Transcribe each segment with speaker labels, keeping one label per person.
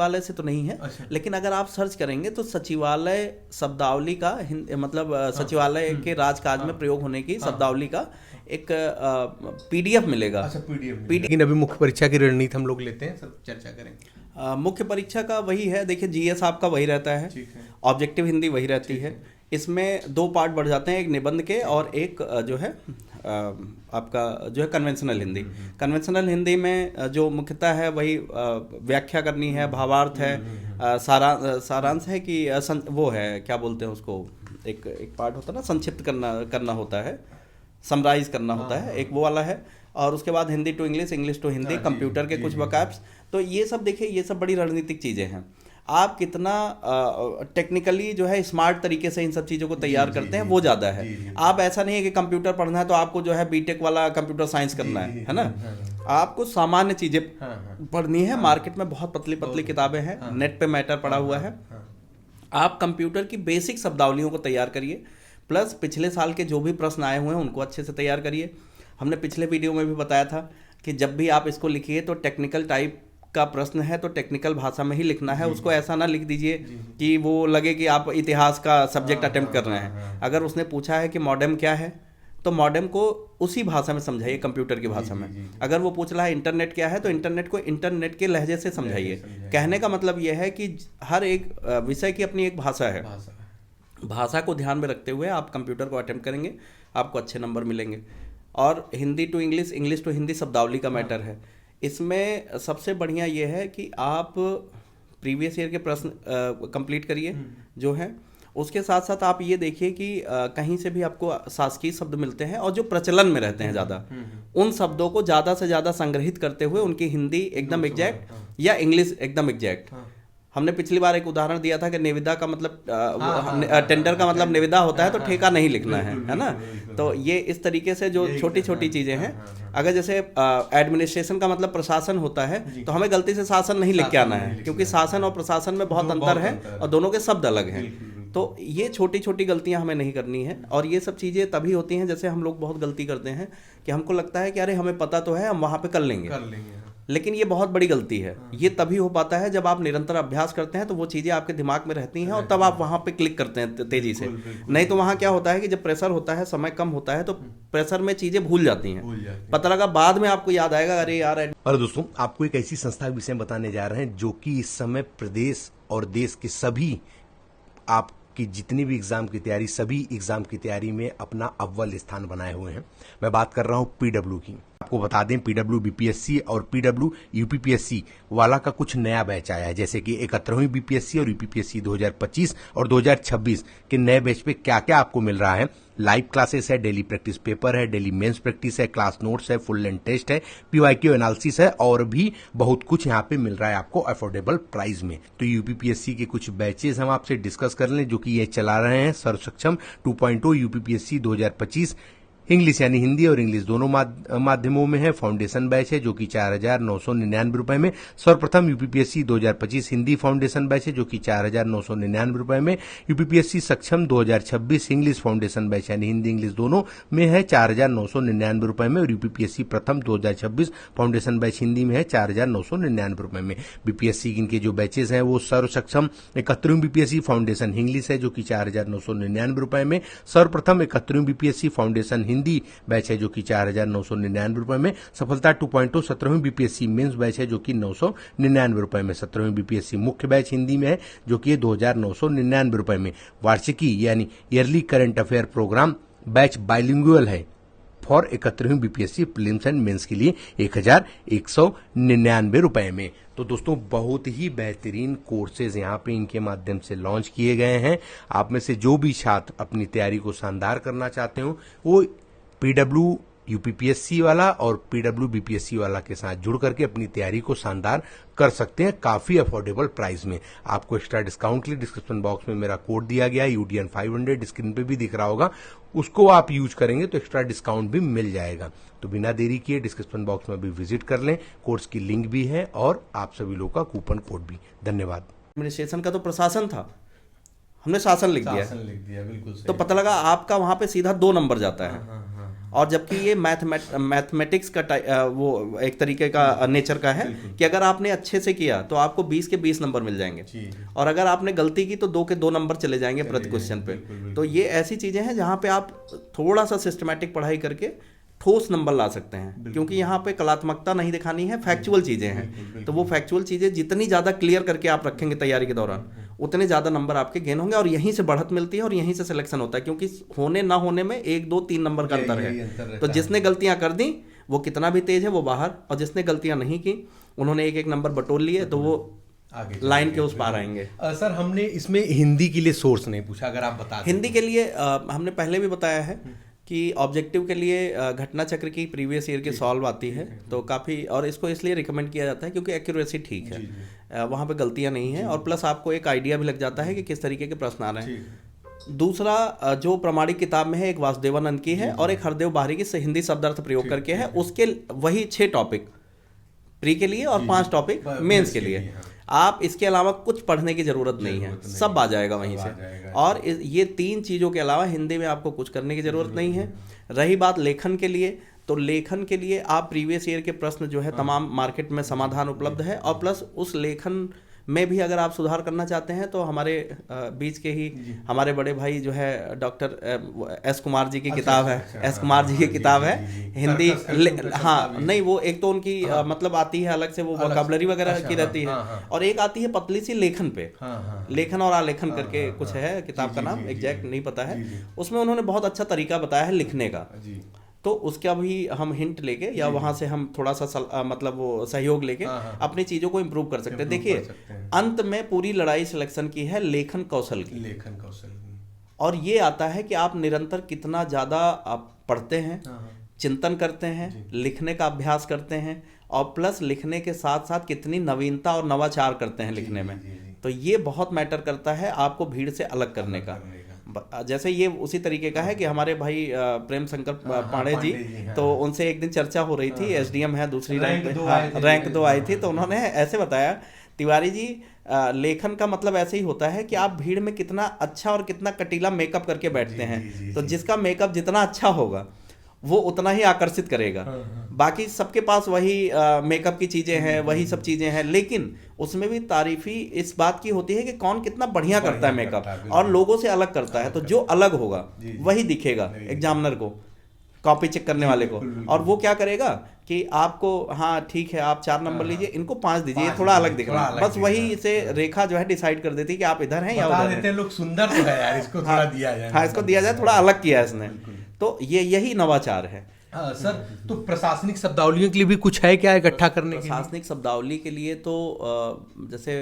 Speaker 1: सचिवालय से तो नहीं है।
Speaker 2: अच्छा।
Speaker 1: लेकिन अगर आप सर्च करेंगे तो सचिवालय शब्दावली का मतलब सचिवालय के राजकाज में प्रयोग होने की शब्दावली का एक पीडीएफ मिलेगा।
Speaker 2: अच्छा, पीडीएफ। लेकिन अभी मुख्य परीक्षा की रणनीति हम लोग लेते हैं, सब चर्चा करेंगे।
Speaker 1: मुख्य परीक्षा का वही है, देखिए जीएस आपका वही रहता है,
Speaker 2: ठीक है।
Speaker 1: ऑब्जेक्टिव हिंदी वही रहती है। इसमें दो पार्ट बढ़ जाते हैं, एक निबंध के और एक जो है आपका जो है कन्वेंशनल हिंदी। कन्वेंशनल हिंदी में जो मुख्यतः है वही व्याख्या करनी है, भावार्थ है, सारांश है कि वो है क्या बोलते हैं उसको, एक पार्ट होता है ना, संक्षिप्त करना होता है, समराइज करना होता है, एक वो वाला है। और उसके बाद Hindi to English, English to Hindi, computer के कुछ वोकैब्स। तो ये सब देखिए, ये सब बड़ी रणनीतिक चीज़ें हैं। आप कितना टेक्निकली जो है स्मार्ट तरीके से इन सब चीज़ों को तैयार करते हैं वो ज़्यादा है। आप ऐसा नहीं है कि कंप्यूटर पढ़ना है तो आपको जो है बीटेक वाला कंप्यूटर साइंस करना है ना। आपको सामान्य चीज़ें पढ़नी है। मार्केट में बहुत पतली पतली किताबें हैं, नेट पे मैटर पड़ा हुआ है। आप कंप्यूटर की बेसिक शब्दावलियों को तैयार करिए, प्लस पिछले साल के जो भी प्रश्न आए हुए हैं उनको अच्छे से तैयार करिए। हमने पिछले वीडियो में भी बताया था कि जब भी आप इसको लिखिए तो टेक्निकल टाइप का प्रश्न है तो टेक्निकल भाषा में ही लिखना है। उसको ऐसा ना लिख दीजिए कि वो लगे कि आप इतिहास का सब्जेक्ट अटेम्प्ट कर रहे हैं। अगर उसने पूछा है कि मॉडेम क्या है तो मॉडेम को उसी भाषा में समझाइए, कंप्यूटर की भाषा में। अगर वो पूछ रहा है इंटरनेट क्या है तो इंटरनेट को इंटरनेट के लहजे से समझाइए। कहने का मतलब यह है कि हर एक विषय की अपनी एक भाषा है। भाषा को ध्यान में रखते हुए आप कंप्यूटर को अटेम्प्ट करेंगे, आपको अच्छे नंबर मिलेंगे। और Hindi to English, English to Hindi शब्दावली का मैटर है। इसमें सबसे बढ़िया ये है कि आप प्रीवियस ईयर के प्रश्न कंप्लीट करिए जो है। उसके साथ साथ आप ये देखिए कि कहीं से भी आपको शासकीय शब्द मिलते हैं और जो प्रचलन में रहते हैं ज़्यादा, उन शब्दों को ज़्यादा से ज़्यादा संग्रहित करते हुए उनकी हिंदी एकदम एग्जैक्ट या इंग्लिश एकदम एग्जैक्ट। हमने पिछली बार एक उदाहरण दिया था कि निविदा का मतलब टेंडर का मतलब निविदा होता है तो ठेका नहीं लिखना है ना। तो ये इस तरीके से जो छोटी छोटी चीज़ें हैं, अगर जैसे एडमिनिस्ट्रेशन का मतलब प्रशासन होता है तो हमें गलती से शासन नहीं लिख के आना है, क्योंकि शासन और प्रशासन में बहुत अंतर है और दोनों के शब्द अलग हैं। तो ये छोटी छोटी गलतियां हमें नहीं करनी है। और ये सब चीज़ें तभी होती हैं, जैसे हम लोग बहुत गलती करते हैं कि हमको लगता है कि अरे हमें पता तो है, हम वहाँ पे कर लेंगे। लेकिन ये बहुत बड़ी गलती है। ये तभी हो पाता है जब आप निरंतर अभ्यास करते हैं तो वो चीज़ें आपके दिमाग में रहती हैं और तब आप वहाँ पे क्लिक करते हैं तेज़ी से। नहीं तो वहाँ क्या होता है कि जब प्रेशर होता है, समय कम होता है, तो प्रेशर में चीज़ें भूल जाती हैं। पता लगा बाद में आपको याद आएगा अरे यार।
Speaker 2: और दोस्तों, आपको एक ऐसी संस्था के विषय में बताने जा रहे हैं जो कि इस समय प्रदेश और देश के सभी आपकी जितनी भी एग्जाम की तैयारी, सभी एग्जाम की तैयारी में अपना अव्वल स्थान बनाए हुए हैं। मैं बात कर रहा हूं पीडब्ल्यू की। आपको बता दें, पीडब्ल्यू बीपीएससी और पीडब्ल्यू यूपीपीएससी वाला का कुछ नया बैच आया है। जैसे कि 71वीं बीपीएससी और यूपीपीएससी 2025 और 2026 के नए बैच पे क्या क्या आपको मिल रहा है। लाइव क्लासेस है, डेली प्रैक्टिस पेपर है, डेली मेंस प्रैक्टिस है, क्लास नोट्स है, फुल लेंथ टेस्ट है, पीवाईक्यू एनालिसिस है और भी बहुत कुछ यहाँ पे मिल रहा है आपको अफोर्डेबल प्राइस में। तो यूपीपीएससी के कुछ बैचेस हम आपसे डिस्कस कर लें जो कि ये चला रहे हैं। सर्व सक्षम 2.0 यूपीपीएससी 2025 इंग्लिश यानी हिंदी और इंग्लिश दोनों माध्यमों में है। फाउंडेशन बैच है जो कि 4,999 रुपए में। सर्वप्रथम यूपीपीएससी 2025 हिंदी फाउंडेशन बैच है जो कि 4,999 रुपए में। यूपीपीएससी सक्षम 2026 इंग्लिश फाउंडेशन बैच यानी हिंदी इंग्लिश दोनों में है 4,999 रुपए में। और यूपीपीएससी प्रथम 2026 फाउंडेशन बैच हिंदी में है 4,999 रुपए में। बीपीएससी इनके जो बैचेस हैं वो सर्व सक्षम 71वीं बीपीएससी फाउंडेशन इंग्लिश है जो कि 4,999 रुपए में। सर्वप्रथम 71वीं बीपीएससी फाउंडेशन हिंदी बैच है जो कि 4,999 रुपए में। सफलता 2.0 17वीं बीपीएससी मेंस बैच है जो कि 999 रुपए में। 17वीं बीपीएससी मुख्य बैच हिंदी में है जो कि 2,999 रुपए में। वार्षिकी यानी yearly current affair program batch bilingual है फॉर 71वीं बीपीएससी प्रीलिम्स एंड मेंस के लिए 1,199 रुपए में। तो दोस्तों, बहुत ही बेहतरीन कोर्सेज यहाँ पे इनके माध्यम से लॉन्च किए गए हैं। आप में से जो भी छात्र अपनी तैयारी को शानदार करना चाहते हो वो पीडब्ल्यू यूपीपीएससी वाला और पीडब्ल्यू बीपीएससी वाला के साथ जुड़ करके अपनी तैयारी को शानदार कर सकते हैं काफी अफोर्डेबल प्राइस में। आपको एक्स्ट्रा डिस्काउंट के लिए डिस्क्रिप्शन बॉक्स में मेरा कोड दिया गया है यूडीएन 500, स्क्रीन पे भी दिख रहा होगा। उसको आप यूज करेंगे तो एक्स्ट्रा डिस्काउंट भी मिल जाएगा। तो बिना देरी किए डिस्क्रिप्शन बॉक्स में भी विजिट कर लें। कोर्स की लिंक भी है और आप सभी लोगों का कूपन कोड भी। धन्यवाद।
Speaker 1: एडमिनिस्ट्रेशन का तो प्रशासन था, हमने शासन लिख दिया
Speaker 2: बिल्कुल सही।
Speaker 1: तो पता लगा आपका वहां पे सीधा 2 नंबर जाता है। और जबकि ये मैथमेटिक्स का वो एक तरीके का नेचर का है कि अगर आपने अच्छे से किया तो आपको 20 के 20 नंबर मिल जाएंगे, और अगर आपने गलती की तो 2 के 2 नंबर चले जाएंगे प्रति क्वेश्चन पे। तो ये ऐसी चीज़ें हैं जहाँ पे आप थोड़ा सा सिस्टमैटिक पढ़ाई करके ठोस नंबर ला सकते हैं, क्योंकि यहाँ पे कलात्मकता नहीं दिखानी है, फैक्चुअल चीज़ें हैं। तो वो फैक्चुअल चीज़ें जितनी ज़्यादा क्लियर करके आप रखेंगे तैयारी के दौरान, उतने ज़्यादा नंबर आपके गेन होंगे, और यहीं से बढ़त मिलती है और यहीं से सिलेक्शन होता है, क्योंकि होने ना होने में 1 2 3 नंबर का अंतर है। तो जिसने गलतियाँ कर दी वो कितना भी तेज है वो बाहर, और जिसने गलतियाँ नहीं की उन्होंने 1 1 नंबर बटोर लिए तो वो लाइन के उस पार आएंगे।
Speaker 2: सर हमने इसमें हिंदी के लिए सोर्स नहीं पूछा, अगर आप बता दें।
Speaker 1: हिंदी के लिए हमने पहले भी बताया है कि ऑब्जेक्टिव के लिए घटना चक्र की प्रीवियस ईयर की सॉल्व आती है, तो काफ़ी, और इसको इसलिए रिकमेंड किया जाता है क्योंकि एक्यूरेसी ठीक है, वहाँ पे गलतियाँ नहीं हैं, और प्लस आपको एक आइडिया भी लग जाता है कि किस तरीके के प्रश्न आ रहे हैं। दूसरा जो प्रमाणिक किताब में है, एक वासुदेवानंद की है और एक हरदेव बाहरी की हिंदी शब्दार्थ प्रयोग करके है, उसके वही 6 टॉपिक प्री के लिए और 5 टॉपिक मेंस के लिए। आप इसके अलावा कुछ पढ़ने की ज़रूरत नहीं है, सब आ जाएगा वहीं से। और ये 3 चीज़ों के अलावा हिंदी में आपको कुछ करने की ज़रूरत नहीं है। रही बात लेखन के लिए, तो लेखन के लिए आप प्रीवियस ईयर के प्रश्न जो है तमाम मार्केट में समाधान उपलब्ध है, और प्लस उस लेखन में भी अगर आप सुधार करना चाहते हैं तो हमारे बीच के ही हमारे बड़े भाई जो है डॉक्टर एस कुमार जी की किताब है, एस कुमार जी की किताब है हिंदी। हाँ नहीं, वो एक तो उनकी मतलब आती है अलग से, वो वोकैबुलरी वगैरह की रहती है, और एक आती है पतली सी लेखन पे, लेखन और आलेखन करके कुछ है किताब का नाम, एग्जैक्ट नहीं पता है। उसमें उन्होंने बहुत अच्छा तरीका बताया है लिखने का, तो उसका भी हम हिंट लेके या वहाँ से हम थोड़ा सा मतलब वो सहयोग लेके अपनी चीज़ों को इम्प्रूव कर सकते हैं। देखिए अंत में पूरी लड़ाई सिलेक्शन की है लेखन कौशल की, लेखन कौशल, और ये आता है कि आप निरंतर कितना ज़्यादा आप पढ़ते हैं, चिंतन करते हैं, लिखने का अभ्यास करते हैं, और प्लस लिखने के साथ साथ कितनी नवीनता और नवाचार करते हैं लिखने में। तो ये बहुत मैटर करता है आपको भीड़ से अलग करने का। जैसे ये उसी तरीके का है कि हमारे भाई प्रेम शंकर पांडे जी, तो उनसे एक दिन चर्चा हो रही थी, एसडीएम है, दूसरी रैंक 2 आई थी, तो उन्होंने ऐसे बताया, तिवारी जी लेखन का मतलब ऐसे ही होता है कि आप भीड़ में कितना अच्छा और कितना कटीला मेकअप करके बैठते हैं, तो जिसका मेकअप जितना अच्छा होगा वो उतना ही आकर्षित करेगा। बाकी सबके पास वही मेकअप की चीज़ें हैं, वही सब चीज़ें हैं, लेकिन उसमें भी तारीफी इस बात की होती है कि कौन कितना बढ़िया करता है मेकअप और लोगों से अलग करता है। तो जो अलग होगा वही दिखेगा एग्जामिनर को, कॉपी चेक करने वाले को, और वो क्या करेगा कि आपको, हाँ ठीक है आप 4 नंबर लीजिए, इनको 5 दीजिए, ये थोड़ा अलग दिख रहा है, बस वही से रेखा जो है डिसाइड कर देती है कि आप इधर हैं या उधर हैं।
Speaker 2: लोग सुंदर तो है यार, इसको थोड़ा दिया जाए,
Speaker 1: हाँ इसको दिया जाए, थोड़ा अलग किया है इसने, तो ये यही नवाचार है।
Speaker 2: सर तो प्रशासनिक शब्दावलियों के लिए भी कुछ है क्या इकट्ठा करने के लिए?
Speaker 1: प्रशासनिक शब्दावली के लिए तो जैसे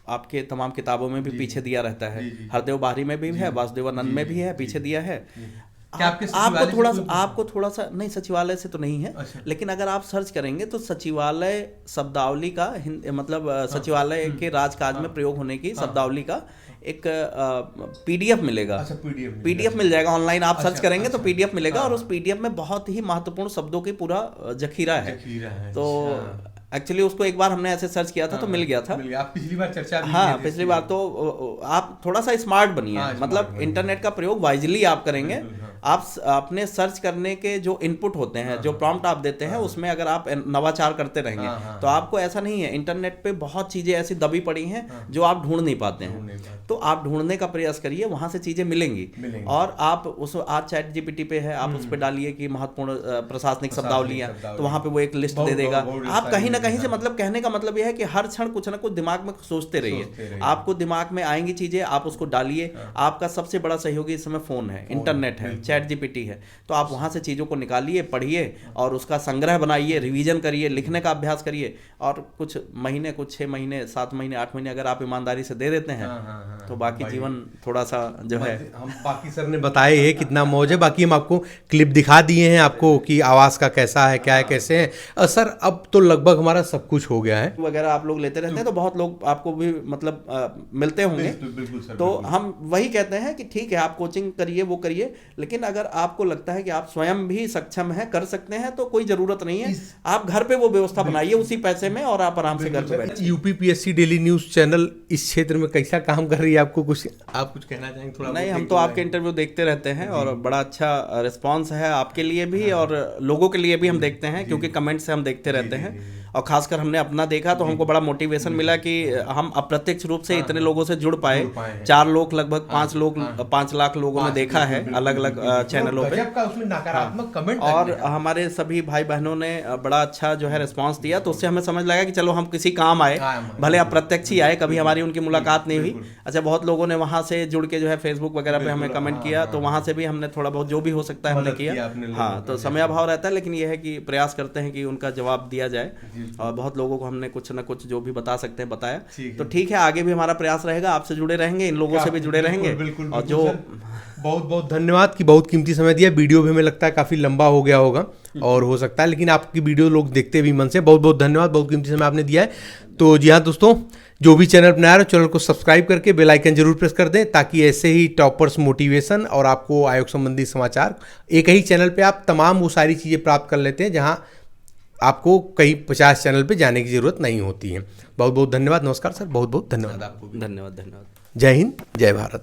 Speaker 1: आपके तमाम किताबों में भी पीछे दिया रहता है, हरदेव बाहरी में भी है, वासुदेवानंद में भी है, पीछे दिया है। आपको थोड़ा सा नहीं, सचिवालय से तो नहीं है, लेकिन अगर आप सर्च करेंगे तो सचिवालय शब्दावली का मतलब सचिवालय के राजकाज में प्रयोग होने की शब्दावली का एक पीडीएफ मिलेगा। पीडीएफ मिल जाएगा ऑनलाइन, आप सर्च करेंगे तो पीडीएफ मिलेगा, और उस पीडीएफ में बहुत ही महत्वपूर्ण शब्दों की पूरा जखीरा है। तो एक्चुअली उसको एक बार हमने ऐसे सर्च किया था तो मिल गया था।
Speaker 2: आप पिछली बार चर्चा भी
Speaker 1: हाँ पिछली बार। तो आप थोड़ा सा स्मार्ट बनिए, मतलब इंटरनेट का प्रयोग वाइजली आप करेंगे। आप अपने सर्च करने के जो इनपुट होते हैं, जो प्रॉम्प्ट आप देते हैं, उसमें अगर आप नवाचार करते रहेंगे तो आपको ऐसा नहीं है, इंटरनेट पे बहुत चीज़ें ऐसी दबी पड़ी हैं जो आप ढूंढ नहीं पाते हैं, तो आप ढूंढने का प्रयास करिए, वहाँ से चीज़ें मिलेंगी। और आप उस आज चैट जीपीटी पे है, आप उस पर डालिए कि महत्वपूर्ण प्रशासनिक शब्दावलियाँ, तो वहाँ पे वो एक लिस्ट दे देगा। आप कहीं ना कहीं से, मतलब कहने का मतलब यह है कि हर क्षण कुछ ना कुछ दिमाग में सोचते रहिए, आपको दिमाग में आएंगी चीज़ें, आप उसको डालिए। आपका सबसे बड़ा सहयोगी इस समय फ़ोन है, इंटरनेट है, चैट जीपीटी है, तो आप वहाँ से चीज़ों को निकालिए, पढ़िए और उसका संग्रह बनाइए, रिवीजन करिए, लिखने का अभ्यास करिए, और कुछ महीने, कुछ 6 महीने, 7 महीने, 8 महीने अगर आप ईमानदारी से दे देते हैं तो बाकी जीवन थोड़ा सा जो है,
Speaker 2: हम बाकी सर ने बताए है कितना मौज है, बाकी हम आपको क्लिप दिखा दिए हैं आपको कि आवाज़ का कैसा है, क्या है, कैसे है। सर अब तो लगभग हमारा सब कुछ हो गया है
Speaker 1: वगैरह आप लोग लेते रहते हैं, तो बहुत लोग आपको भी मतलब मिलते होंगे। तो हम वही कहते हैं कि ठीक है आप कोचिंग करिए, वो करिए, लेकिन अगर आपको लगता है कि आप स्वयं भी सक्षम हैं, कर सकते हैं, तो कोई ज़रूरत नहीं है, आप घर पे वो व्यवस्था बनाइए उसी पैसे में, और आप आराम से घर पे बैठिए।
Speaker 2: UP PSC daily news channel इस क्षेत्र में कैसा काम कर रही रही है आपको, कुछ आप कुछ कहना चाहेंगे थोड़ा?
Speaker 1: नहीं, हम तो आपके इंटरव्यू देखते रहते हैं और बड़ा अच्छा रिस्पांस है आपके लिए भी और लोगों के लिए भी हम देखते हैं, क्योंकि कमेंट से हम देखते रहते हैं। और खासकर हमने अपना देखा तो हमको बड़ा मोटिवेशन मिला कि हम अप्रत्यक्ष रूप से इतने लोगों से जुड़ पाए। 4 लोग लगभग 5 लाख लोगों ने देखा है अलग अलग चैनलों पे,
Speaker 2: उसमें नकारात्मक कमेंट
Speaker 1: और हमारे सभी भाई बहनों ने बड़ा अच्छा जो है रिस्पांस दिया। तो उससे हमें समझ लगा कि चलो हम किसी काम आए, भले अप्रत्यक्ष ही आए, कभी हमारी उनकी मुलाकात नहीं हुई। अच्छा, बहुत लोगों ने वहां से जुड़ के जो है फेसबुक वगैरह पे हमें कमेंट किया, तो वहां से भी हमने थोड़ा बहुत जो भी हो सकता है हमने किया। हाँ, तो समय अभाव रहता है, लेकिन यह है कि प्रयास करते हैं कि उनका जवाब दिया जाए, और बहुत लोगों को हमने कुछ ना कुछ जो भी बता सकते हैं बताया। तो ठीक है, आगे भी हमारा प्रयास रहेगा, आपसे जुड़े रहेंगे, इन लोगों से भी जुड़े रहेंगे। और जो
Speaker 2: बहुत बहुत धन्यवाद कि बहुत कीमती समय दिया। वीडियो भी हमें लगता है काफी लंबा हो गया होगा और हो सकता है, लेकिन आपकी वीडियो लोग देखते भी मन से। बहुत बहुत धन्यवाद, बहुत कीमती समय आपने दिया है। तो जी हाँ दोस्तों, जो भी चैनल बनाया रहे चैनल को सब्सक्राइब करके बेल आइकन जरूर प्रेस कर दें, ताकि ऐसे ही टॉपर्स मोटिवेशन और आपको आयोग संबंधी समाचार एक ही चैनल पे आप तमाम वो सारी चीज़ें प्राप्त कर लेते हैं, जहाँ आपको कई 50 चैनल पे जाने की जरूरत नहीं होती है। बहुत बहुत धन्यवाद, नमस्कार सर, बहुत बहुत धन्यवाद आपको।
Speaker 1: धन्यवाद।
Speaker 2: जय हिंद, जय भारत।